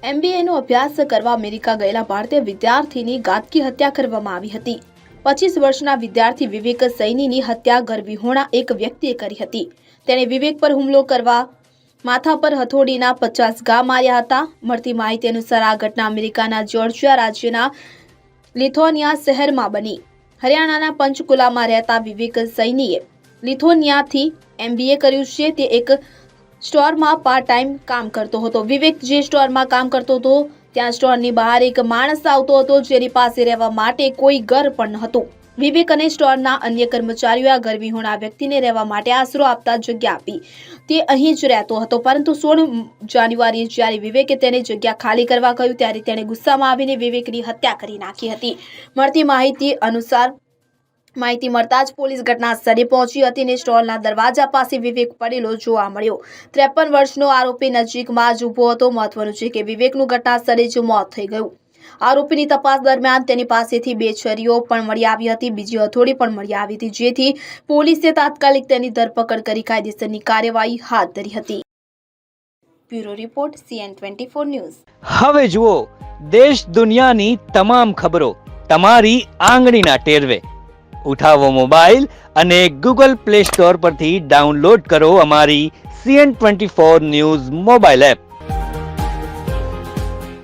MBAનો અભ્યાસ કરવા અમેરિકા ગયેલા ભારતીય વિદ્યાર્થીની ઘાતકી હત્યા કરવામાં આવી હતી। 25 વર્ષના વિદ્યાર્થી વિવેક સૈનીની હત્યા ગર્ભવિહોણા એક વ્યક્તિએ કરી હતી। તેણે વિવેક પર હુમલો કરવા માથા પર હથોડીના 50 ઘા માર્યા હતા। મળતી માહિતી અનુસાર આ ઘટના અમેરિકાના જ્યોર્જિયા રાજ્યના લિથોનિયા શહેરમાં બની। હરિયાણાના પંચકુલામાં રહેતા વિવેક સૈનીએ લિથોનિયાથી MBA કર્યું છે। તે એક સ્ટોરમાં પાર્ટ ટાઈમ કામ કરતો હતો। વિવેક જે સ્ટોરમાં કામ કરતો હતો ત્યાં સ્ટોરની બહાર એક માણસ આવતો હતો જેની પાસે રહેવા માટે કોઈ ઘર પણ નહોતું। વિવેક અને સ્ટોરના અન્ય કર્મચારીઓએ આ ગર્ભવિહોણા વ્યક્તિને રહેવા માટે આશરો આપતા જગ્યા આપી। તે અહીં જ રહેતો હતો, પરંતુ 16 જાન્યુઆરીએ જ્યારે વિવેકે તેને જગ્યા ખાલી કરવા કહ્યું ત્યારે તેણે ગુસ્સામાં આવીને વિવેકની હત્યા કરી નાખી હતી। મળતી માહિતી મળતા જ પોલીસ ઘટના સ્થળે પહોંચી હતી અને સ્ટોરના દરવાજા પાસે વિવેક પડેલો જોવા મળ્યો। 53 વર્ષનો આરોપી નજીકમાં જ ઊભો હતો। મહત્વનું છે કે વિવેકનું ઘટના સ્થળે જ મોત થઈ ગયું। આરોપીની તપાસ દરમિયાન તેની પાસેથી 2 છરીઓ પણ મળી આવી હતી। બીજી હથોડી પણ મળી આવી હતી, જેથી પોલીસે તાત્કાલિક તેની ધરપકડ કરી કાયદેસરની કાર્યવાહી હાથ ધરી હતી। Bureau report CN24 news. હવે જુઓ દેશ દુનિયાની તમામ ખબરો તમારી આંગળીના ટેરવે। ઉઠાવો મોબાઈલ અને Google Play Store પરથી ડાઉનલોડ કરો અમારી CN24 ન્યૂઝ મોબાઈલ એપ।